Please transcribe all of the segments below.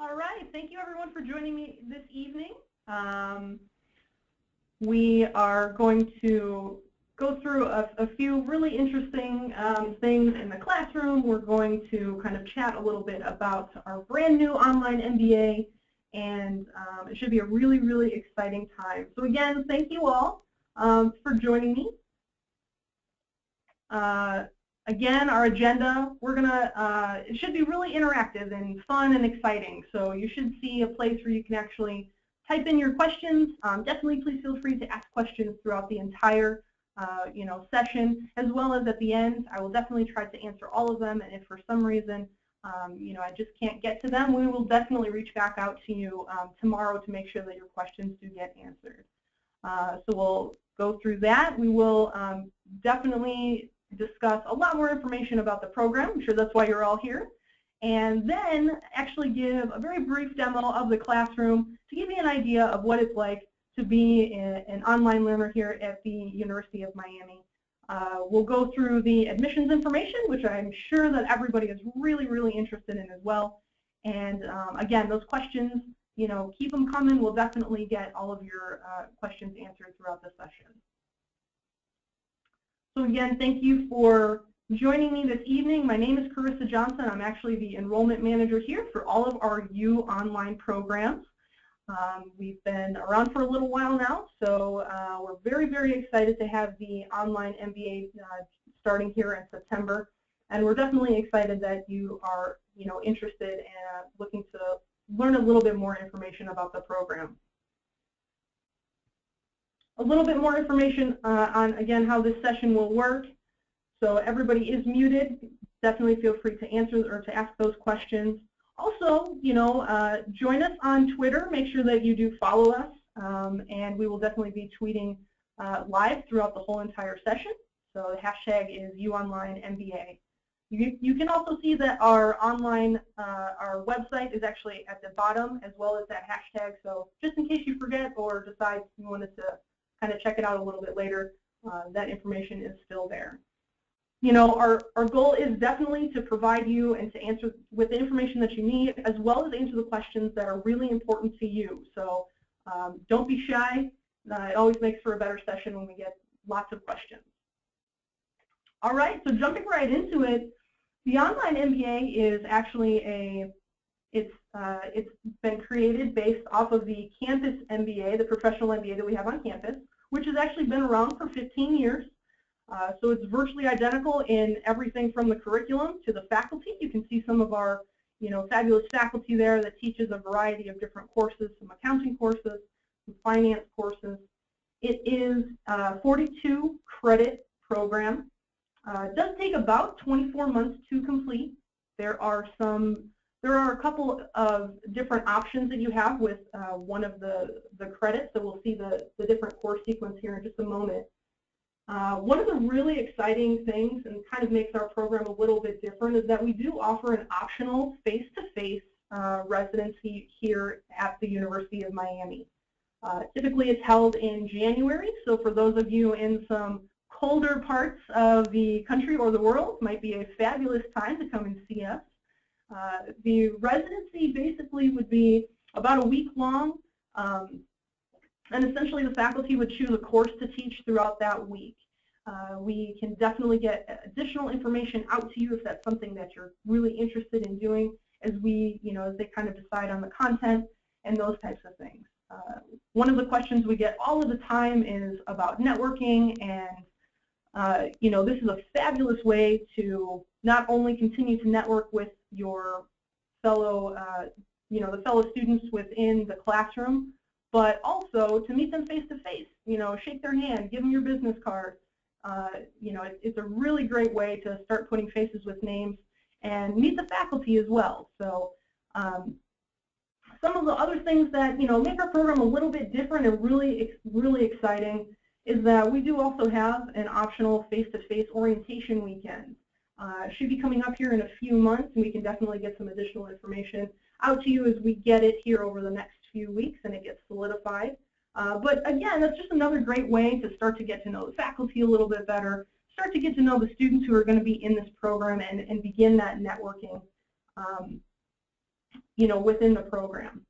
All right, thank you everyone for joining me this evening. We are going to go through a few really interesting things in the classroom. We're going to kind of chat a little bit about our brand new online MBA, and it should be a really, really exciting time. So again, thank you all for joining me. Again, our agenda, it should be really interactive and fun and exciting. So you should see a place where you can actually type in your questions. Definitely please feel free to ask questions throughout the entire session, as well as at the end. I will definitely try to answer all of them, and if for some reason I just can't get to them, we will definitely reach back out to you tomorrow to make sure that your questions do get answered. So we'll go through that. We will definitely discuss a lot more information about the program. I'm sure that's why you're all here. And then actually give a very brief demo of the classroom to give you an idea of what it's like to be an online learner here at the University of Miami. We'll go through the admissions information, which I'm sure that everybody is really, really interested in as well. And again, those questions, keep them coming. We'll definitely get all of your questions answered throughout the session. So again, thank you for joining me this evening. My name is Carissa Johnson. I'm actually the enrollment manager here for all of our UOnline programs. We've been around for a little while now, so we're very, very excited to have the online MBA starting here in September. And we're definitely excited that you are interested and looking to learn a little bit more information about the program. A little bit more information on, again, how this session will work. So everybody is muted. Definitely feel free to answer or to ask those questions. Also, join us on Twitter. Make sure that you do follow us, and we will definitely be tweeting live throughout the whole entire session. So the hashtag is UOnlineMBA. You can also see that our our website is actually at the bottom, as well as that hashtag. So just in case you forget or decide you wanted to kind of check it out a little bit later, that information is still there. Our goal is definitely to provide you and to answer with the information that you need, as well as answer the questions that are really important to you. So don't be shy. It always makes for a better session when we get lots of questions. All right, so jumping right into it, the online MBA is actually it's been created based off of the campus MBA, the professional MBA that we have on campus, which has actually been around for 15 years. So it's virtually identical in everything from the curriculum to the faculty. You can see some of our fabulous faculty there that teaches a variety of different courses, some accounting courses, some finance courses. It is a 42 credit program. It does take about 24 months to complete. There are a couple of different options that you have with one of the credits, so we'll see the different course sequence here in just a moment. One of the really exciting things, and kind of makes our program a little bit different, is that we do offer an optional face-to-face residency here at the University of Miami. Typically it's held in January, so for those of you in some colder parts of the country or the world, might be a fabulous time to come and see us. The residency basically would be about a week long, and essentially the faculty would choose a course to teach throughout that week. We can definitely get additional information out to you if that's something that you're really interested in doing, as as they kind of decide on the content and those types of things. One of the questions we get all of the time is about networking, and this is a fabulous way to not only continue to network with your fellow, the fellow students within the classroom, but also to meet them face to face. Shake their hand, give them your business card. It's a really great way to start putting faces with names and meet the faculty as well. So some of the other things that make our program a little bit different and really, really exciting is that we do also have an optional face-to-face orientation weekend. It should be coming up here in a few months, and we can definitely get some additional information out to you as we get it here over the next few weeks and it gets solidified. But again, that's just another great way to start to get to know the faculty a little bit better, start to get to know the students who are going to be in this program, and begin that networking. within the program.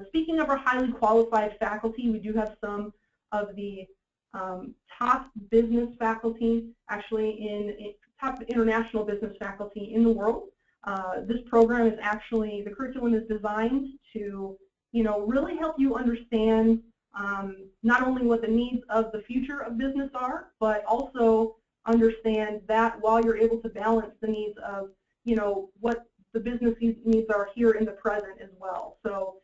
Speaking of our highly qualified faculty, we do have some of the top business faculty, actually in top international business faculty in the world. This program is actually, the curriculum is designed to, really help you understand not only what the needs of the future of business are, but also understand that while you're able to balance the needs of, what the business needs are here in the present as well. So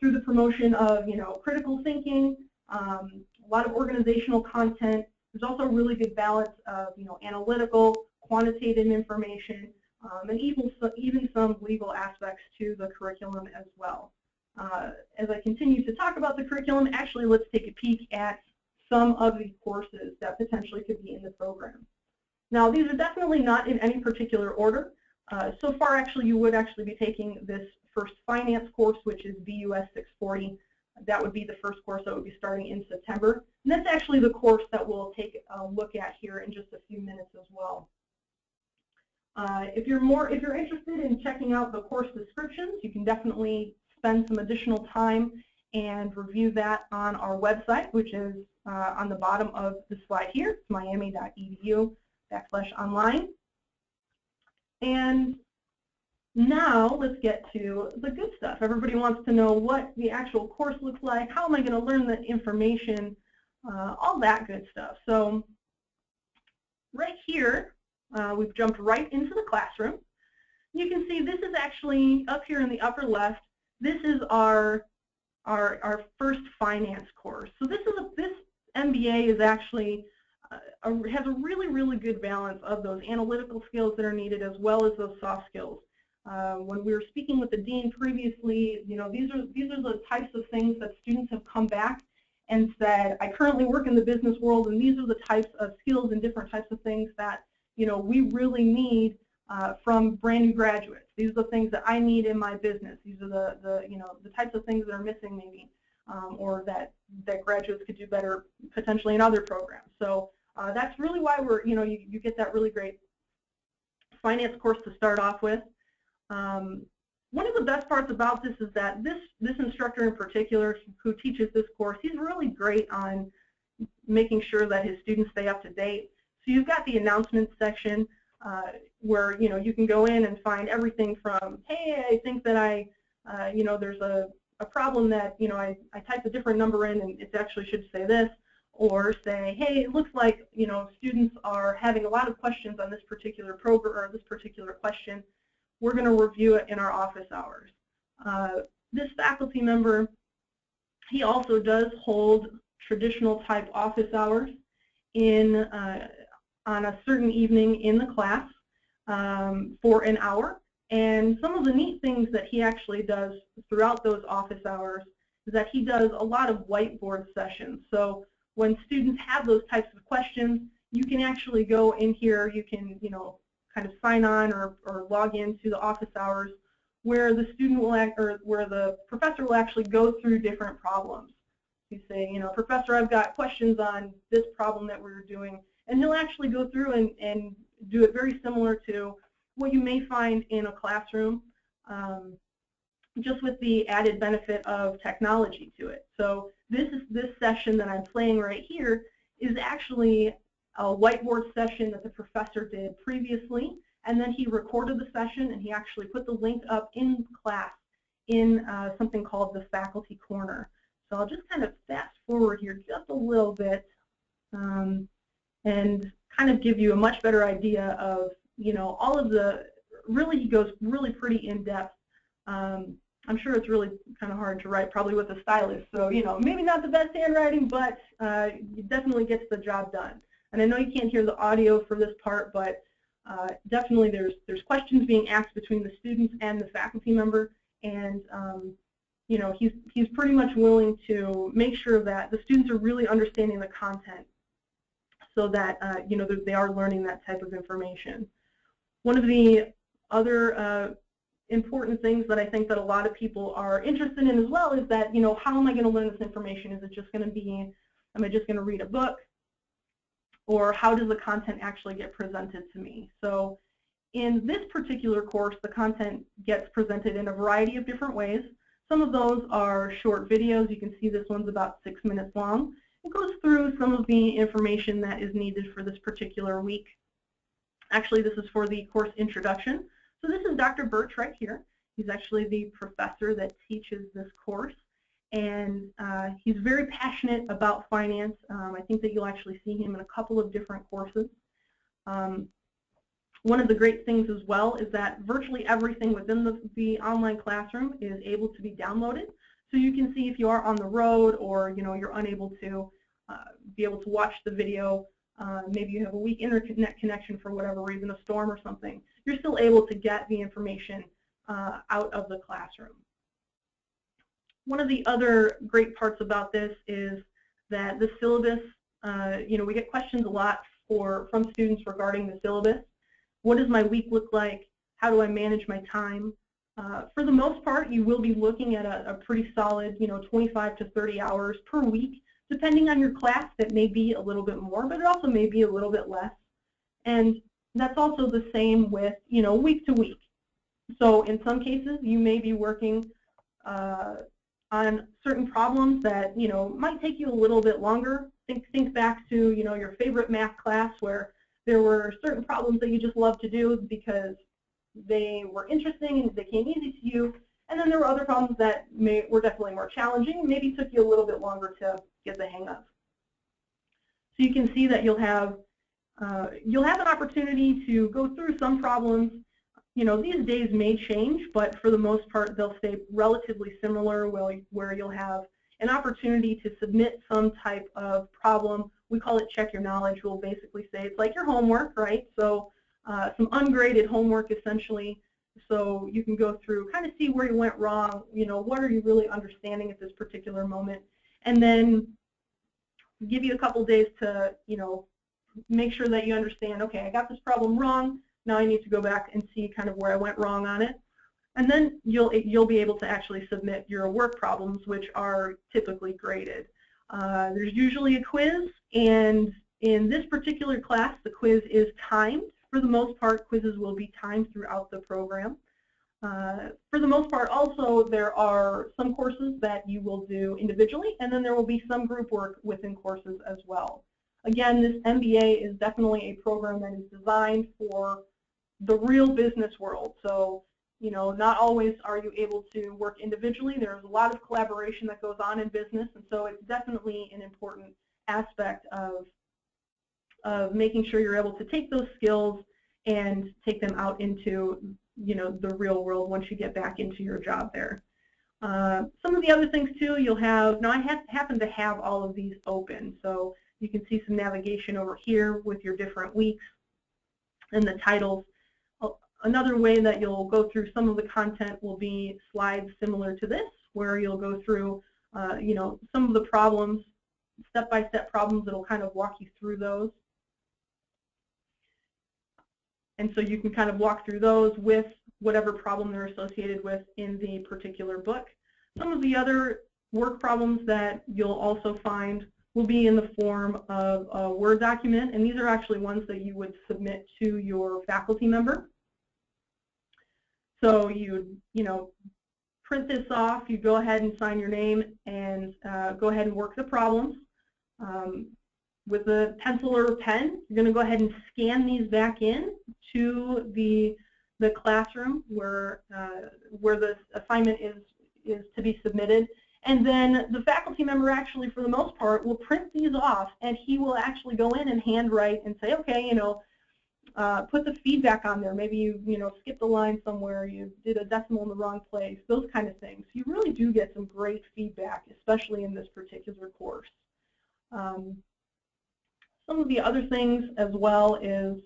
through the promotion of, critical thinking, a lot of organizational content, there's also a really good balance of, analytical, quantitative information, and even some legal aspects to the curriculum as well. As I continue to talk about the curriculum, actually let's take a peek at some of the courses that potentially could be in the program. Now these are definitely not in any particular order. So far actually you would actually be taking this first finance course, which is BUS 640. That would be the first course that would be starting in September. And that's actually the course that we'll take a look at here in just a few minutes as well. If you're interested in checking out the course descriptions, you can definitely spend some additional time and review that on our website, which is on the bottom of the slide here. It's miami.edu/online. And now let's get to the good stuff. Everybody wants to know what the actual course looks like, how am I going to learn the information, all that good stuff. So right here, we've jumped right into the classroom. You can see this is actually up here in the upper left. This is our first finance course. So this MBA is actually has a really good balance of those analytical skills that are needed as well as those soft skills. When we were speaking with the dean previously, these are the types of things that students have come back and said, I currently work in the business world, and these are the types of skills and different types of things that we really need from brand new graduates. These are the things that I need in my business. These are the types of things that are missing maybe, or that graduates could do better potentially in other programs. So that's really why you get that really great finance course to start off with. One of the best parts about this is that this instructor in particular who teaches this course, he's really great on making sure that his students stay up to date. So you've got the announcements section where you can go in and find everything from, hey, I think that there's a problem that I typed a different number in and it actually should say this, or say, hey, it looks like students are having a lot of questions on this particular program or this particular question. We're going to review it in our office hours. This faculty member, he also does hold traditional type office hours on a certain evening in the class for an hour. And some of the neat things that he actually does throughout those office hours is that he does a lot of whiteboard sessions. So when students have those types of questions, you can actually go in here, you can kind of sign on or log into the office hours where the student will where the professor will actually go through different problems. You say, Professor, I've got questions on this problem that we're doing, and he'll actually go through and do it very similar to what you may find in a classroom, just with the added benefit of technology to it. So this session that I'm playing right here is actually a whiteboard session that the professor did previously, and then he recorded the session and he actually put the link up in class in something called the Faculty Corner. So I'll just kind of fast forward here just a little bit and kind of give you a much better idea of all of the, he goes really pretty in depth. I'm sure it's really kind of hard to write probably with a stylus, so maybe not the best handwriting, but it definitely gets the job done. And I know you can't hear the audio for this part, but definitely there's questions being asked between the students and the faculty member, and he's pretty much willing to make sure that the students are really understanding the content, so that they are learning that type of information. One of the other important things that I think that a lot of people are interested in as well is that how am I going to learn this information? Is it just going to be, am I just going to read a book? Or how does the content actually get presented to me? So In this particular course, the content gets presented in a variety of different ways. Some of those are short videos. You can see this one's about 6 minutes long. It goes through some of the information that is needed for this particular week. Actually, this is for the course introduction. So this is Dr. Birch right here. He's actually the professor that teaches this course. And he's very passionate about finance. I think that you'll actually see him in a couple of different courses. One of the great things as well is that virtually everything within the online classroom is able to be downloaded. So you can see if you are on the road or you're unable to be able to watch the video, maybe you have a weak internet connection for whatever reason, a storm or something, you're still able to get the information out of the classroom. One of the other great parts about this is that the syllabus, we get questions a lot from students regarding the syllabus. What does my week look like? How do I manage my time? For the most part, you will be looking at a pretty solid, 25 to 30 hours per week, depending on your class. That may be a little bit more, but it also may be a little bit less. And that's also the same with, week to week. So in some cases, you may be working on certain problems that, might take you a little bit longer. Think back to, your favorite math class where there were certain problems that you just loved to do because they were interesting and they came easy to you. And then there were other problems that were definitely more challenging, maybe took you a little bit longer to get the hang of. So you can see that you'll have an opportunity to go through some problems. These days may change, but for the most part, they'll stay relatively similar, where you'll have an opportunity to submit some type of problem. We call it check your knowledge. We'll basically say it's like your homework, right? So some ungraded homework, essentially. So you can go through, kind of see where you went wrong, what are you really understanding at this particular moment, and then give you a couple days to, make sure that you understand, okay, I got this problem wrong, now I need to go back and see kind of where I went wrong on it. And then you'll be able to actually submit your work problems, which are typically graded. There's usually a quiz, and in this particular class, the quiz is timed. For the most part, quizzes will be timed throughout the program. For the most part, also, there are some courses that you will do individually, and then there will be some group work within courses as well. Again, this MBA is definitely a program that is designed for the real business world. So, not always are you able to work individually. There's a lot of collaboration that goes on in business, and so it's definitely an important aspect of making sure you're able to take those skills and take them out into, the real world once you get back into your job there. Some of the other things too, you'll have, now I happen to have all of these open, so you can see some navigation over here with your different weeks and the titles. Another way that you'll go through some of the content will be slides similar to this, where you'll go through, some of the problems, step-by-step problems that'll kind of walk you through those. And so you can kind of walk through those with whatever problem they're associated with in the particular book. Some of the other work problems that you'll also find will be in the form of a Word document, and these are actually ones that you would submit to your faculty member. So you print this off, you go ahead and sign your name and go ahead and work the problems. With a pencil or a pen, you're going to go ahead and scan these back in to the classroom where the assignment is to be submitted. And then the faculty member actually, for the most part, will print these off, and he will actually go in and handwrite and say, okay, put the feedback on there. Maybe you skipped a line somewhere, you did a decimal in the wrong place, those kind of things. You really do get some great feedback, especially in this particular course. Some of the other things as well is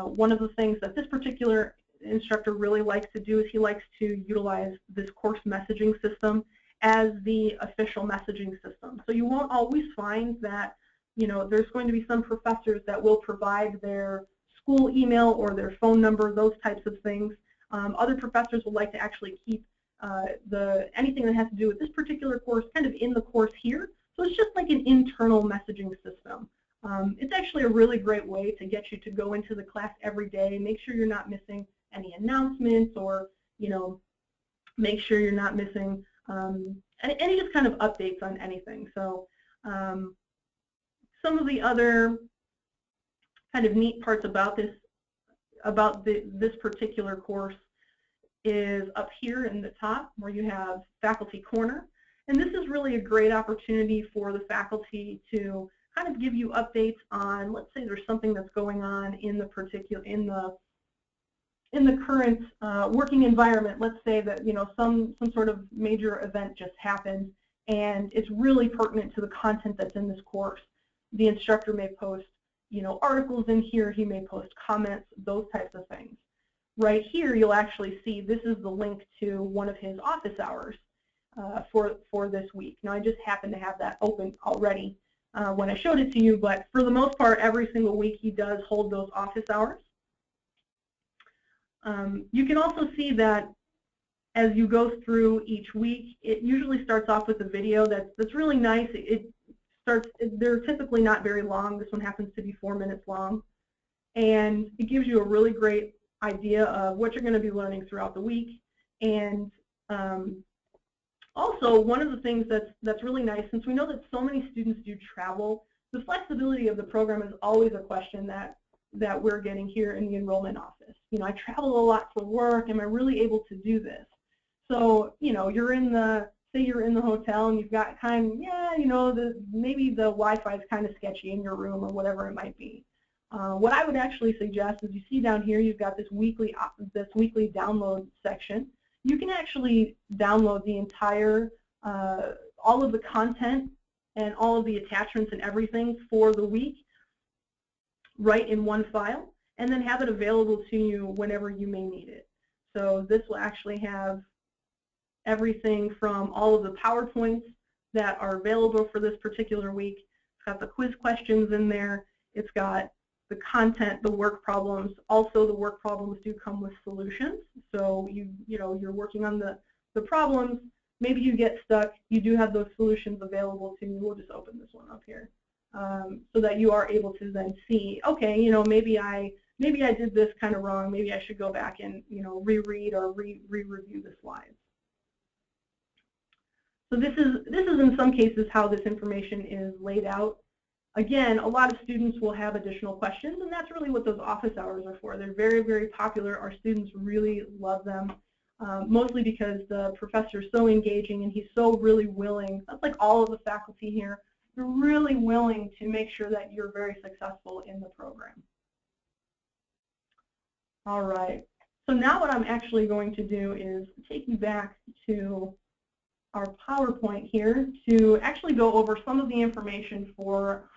one of the things that this particular instructor really likes to do is he likes to utilize this course messaging system as the official messaging system. So you won't always find that, there's going to be some professors that will provide their school email or their phone number, those types of things. Other professors would like to actually keep anything that has to do with this particular course kind of in the course here. So it's just like an internal messaging system. It's actually a really great way to get you to go into the class every day, make sure you're not missing any announcements, or make sure you're not missing any just kind of updates on anything. So some of the other kind of neat parts about this particular course is up here in the top where you have Faculty Corner, and this is really a great opportunity for the faculty to kind of give you updates on, let's say there's something that's going on in the current working environment. Let's say that some sort of major event just happened and it's really pertinent to the content that's in this course. The instructor may post articles in here, he may post comments, those types of things. Right here you'll actually see this is the link to one of his office hours for this week. Now I just happen to have that open already when I showed it to you, but for the most part every single week he does hold those office hours. You can also see that as you go through each week, it usually starts off with a video that's really nice. They're typically not very long. This one happens to be 4 minutes long, and it gives you a really great idea of what you're going to be learning throughout the week. And also, one of the things that's really nice, since we know that so many students do travel, the flexibility of the program is always a question that we're getting here in the enrollment office. I travel a lot for work. Am I really able to do this? So, say you're in the hotel and you've got maybe the Wi-Fi is kind of sketchy in your room or whatever it might be. What I would actually suggest is you see down here you've got this weekly download section. You can actually download the entire, all of the content and all of the attachments and everything for the week right in one file, and then have it available to you whenever you may need it. So this will actually have everything from all of the PowerPoints that are available for this particular week. It's got the quiz questions in there. It's got the content, the work problems. Also, the work problems do come with solutions. So you're working on the problems. Maybe you get stuck. You do have those solutions available to you. We'll just open this one up here so that you are able to then see, okay, maybe I did this kind of wrong. Maybe I should go back and reread or re-review the slides. So this is in some cases how this information is laid out. Again, a lot of students will have additional questions, and that's really what those office hours are for. They're very, very popular. Our students really love them, mostly because the professor is so engaging and he's so really willing. That's like all of the faculty here. They're really willing to make sure that you're very successful in the program. All right. So now what I'm actually going to do is take you back to our PowerPoint here to actually go over some of the information for,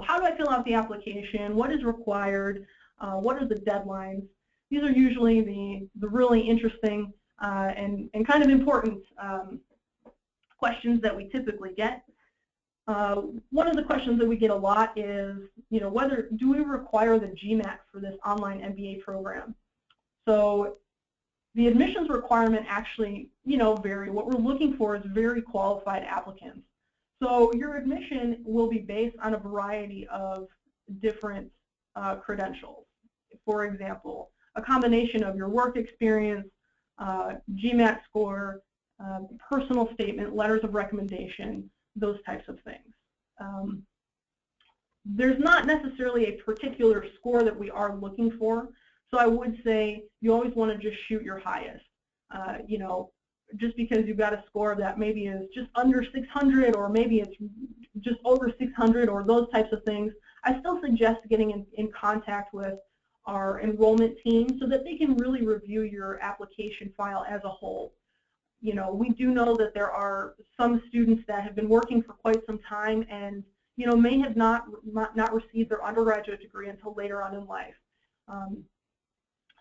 how do I fill out the application, what is required, what are the deadlines. These are usually the really interesting and kind of important questions that we typically get. One of the questions that we get a lot is, do we require the GMAT for this online MBA program? So the admissions requirement actually, vary. What we're looking for is very qualified applicants. So your admission will be based on a variety of different credentials. For example, a combination of your work experience, GMAT score, personal statement, letters of recommendation, those types of things. There's not necessarily a particular score that we are looking for. So I would say you always want to just shoot your highest. Just because you've got a score that maybe is just under 600 or maybe it's just over 600 or those types of things, I still suggest getting in contact with our enrollment team so that they can really review your application file as a whole. We do know that there are some students that have been working for quite some time and may have not received their undergraduate degree until later on in life.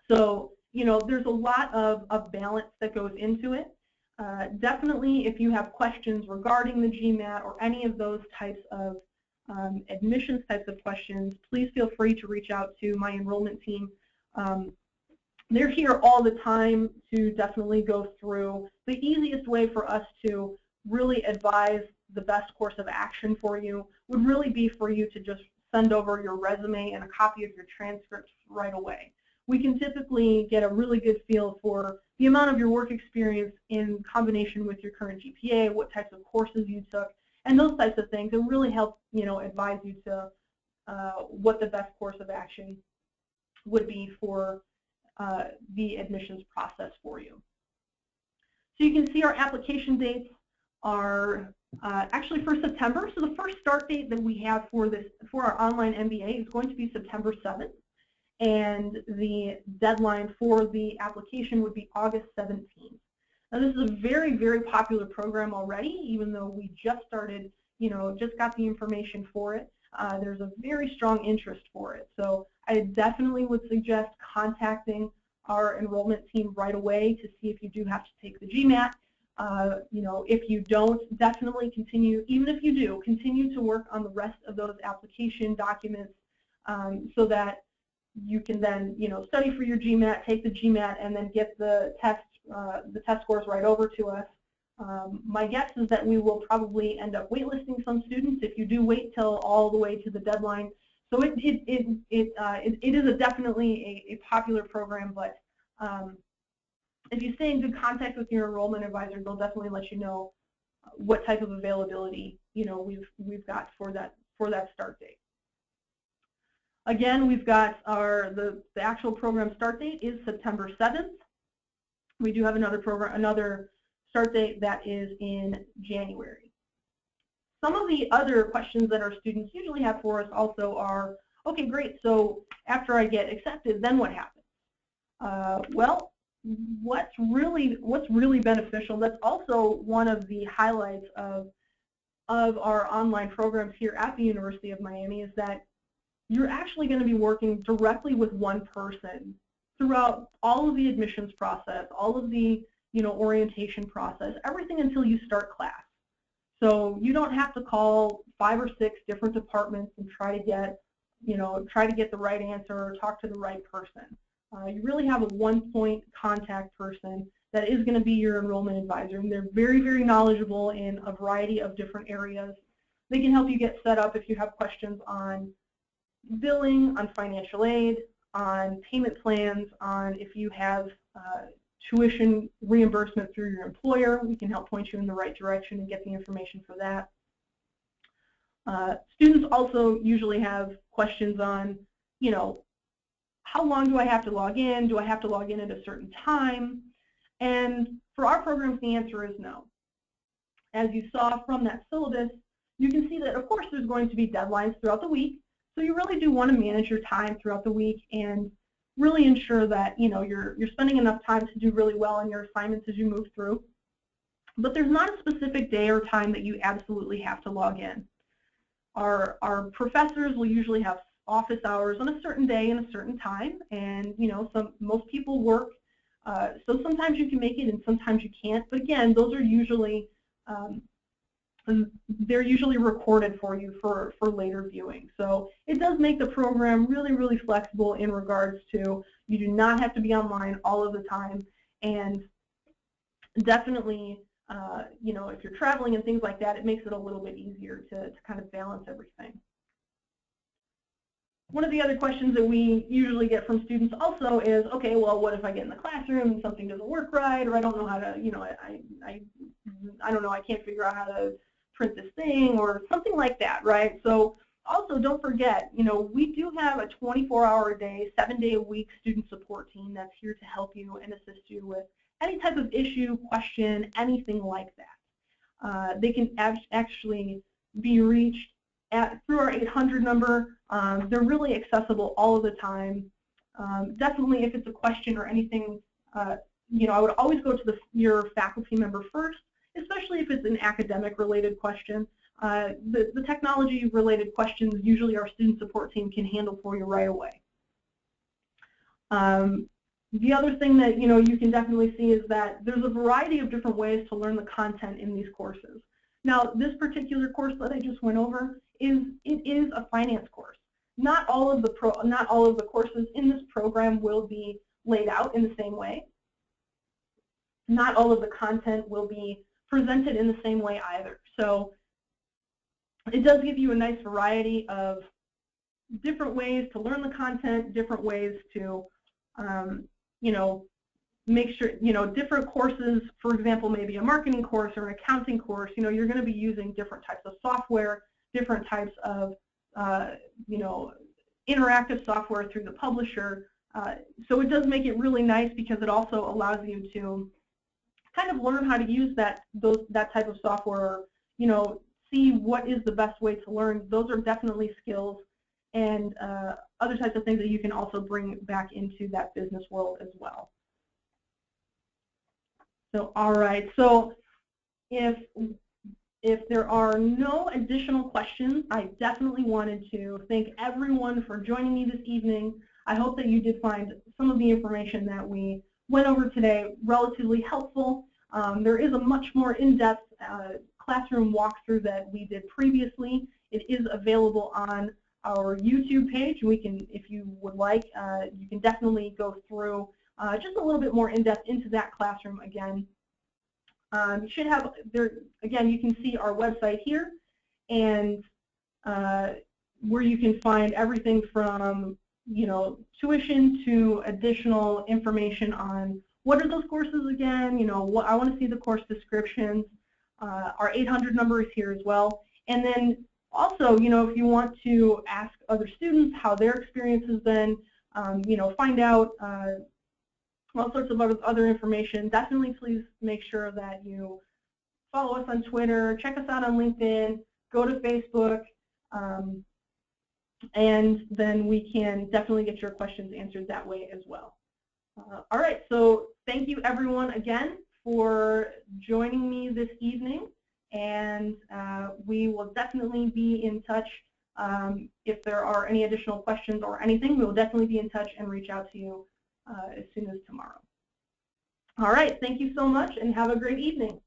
So there's a lot of balance that goes into it. Definitely, if you have questions regarding the GMAT or any of those types of admissions types of questions, please feel free to reach out to my enrollment team. They're here all the time to definitely go through. The easiest way for us to really advise the best course of action for you would really be for you to just send over your resume and a copy of your transcript right away. We can typically get a really good feel for the amount of your work experience in combination with your current GPA, what types of courses you took, and those types of things, and really help advise you to what the best course of action would be for the admissions process for you. So you can see our application dates are actually for September. So the first start date that we have for our online MBA is going to be September 7th. And the deadline for the application would be August 17th. Now this is a very, very popular program already, even though we just started, just got the information for it. There's a very strong interest for it. So I definitely would suggest contacting our enrollment team right away to see if you do have to take the GMAT. If you don't, definitely continue, even if you do, continue to work on the rest of those application documents so that you can then, study for your GMAT, take the GMAT, and then get the test scores right over to us. My guess is that we will probably end up waitlisting some students if you do wait till all the way to the deadline. So it is definitely a popular program, but if you stay in good contact with your enrollment advisor, they'll definitely let you know what type of availability we've got for that start date. Again, we've got the actual program start date is September 7th. We do have another start date that is in January. Some of the other questions that our students usually have for us also are, okay, great, so after I get accepted, then what happens? Well, what's really beneficial, that's also one of the highlights of our online programs here at the University of Miami, is that you're actually going to be working directly with one person throughout all of the admissions process, all of the orientation process, everything until you start class. So you don't have to call 5 or 6 different departments and try to get the right answer or talk to the right person. You really have a one-point contact person that is going to be your enrollment advisor, and they're very, very knowledgeable in a variety of different areas. They can help you get set up if you have questions on billing, on financial aid, on payment plans, on if you have tuition reimbursement through your employer. We can help point you in the right direction and get the information for that. Students also usually have questions on, how long do I have to log in? Do I have to log in at a certain time? And for our programs, the answer is no. As you saw from that syllabus, you can see that, of course, there's going to be deadlines throughout the week. So you really do want to manage your time throughout the week and really ensure that you're spending enough time to do really well on your assignments as you move through. But there's not a specific day or time that you absolutely have to log in. Our professors will usually have office hours on a certain day and a certain time, and most people work, so sometimes you can make it and sometimes you can't. But again, those are usually they're usually recorded for you for later viewing. So it does make the program really, really flexible in regards to you do not have to be online all of the time, and definitely if you're traveling and things like that, it makes it a little bit easier to kind of balance everything. One of the other questions that we usually get from students also is, okay, well, what if I get in the classroom and something doesn't work right, or I don't know how to, I don't know, I can't figure out how to print this thing, or something like that, right? So also don't forget, we do have a 24-hour-a-day, 7-day-a-week student support team that's here to help you and assist you with any type of issue, question, anything like that. They can actually be reached through our 800 number. They're really accessible all of the time. Definitely, if it's a question or anything, I would always go to your faculty member first, especially if it's an academic-related question. The technology-related questions, usually our student support team can handle for you right away. The other thing that you can definitely see is that there's a variety of different ways to learn the content in these courses. Now, this particular course that I just went over is a finance course. Not all of the courses in this program will be laid out in the same way. Not all of the content will be presented in the same way either. So it does give you a nice variety of different ways to learn the content, different ways to, you know, make sure, you know, different courses, for example, maybe a marketing course or an accounting course, you know, you're going to be using different types of software, different types of, you know, interactive software through the publisher. So it does make it really nice because it also allows you to kind of learn how to use that type of software, or, you know, see what is the best way to learn. Those are definitely skills and other types of things that you can also bring back into that business world as well. So, all right, so if there are no additional questions, I definitely wanted to thank everyone for joining me this evening. I hope that you did find some of the information that we went over today relatively helpful. There is a much more in-depth classroom walkthrough that we did previously. It is available on our YouTube page. We can, if you would like, you can definitely go through just a little bit more in-depth into that classroom again. You should have there again. You can see our website here, and where you can find everything from, you know, tuition to additional information on what are those courses again. You know, what I want to see the course descriptions. Our 800 number is here as well, and then also, you know, if you want to ask other students how their experience has been, you know, find out all sorts of other information, definitely please make sure that you follow us on Twitter, check us out on LinkedIn, go to Facebook, and then we can definitely get your questions answered that way as well. All right, so thank you everyone again for joining me this evening, and we will definitely be in touch. If there are any additional questions or anything, we will definitely be in touch and reach out to you as soon as tomorrow. All right, thank you so much and have a great evening.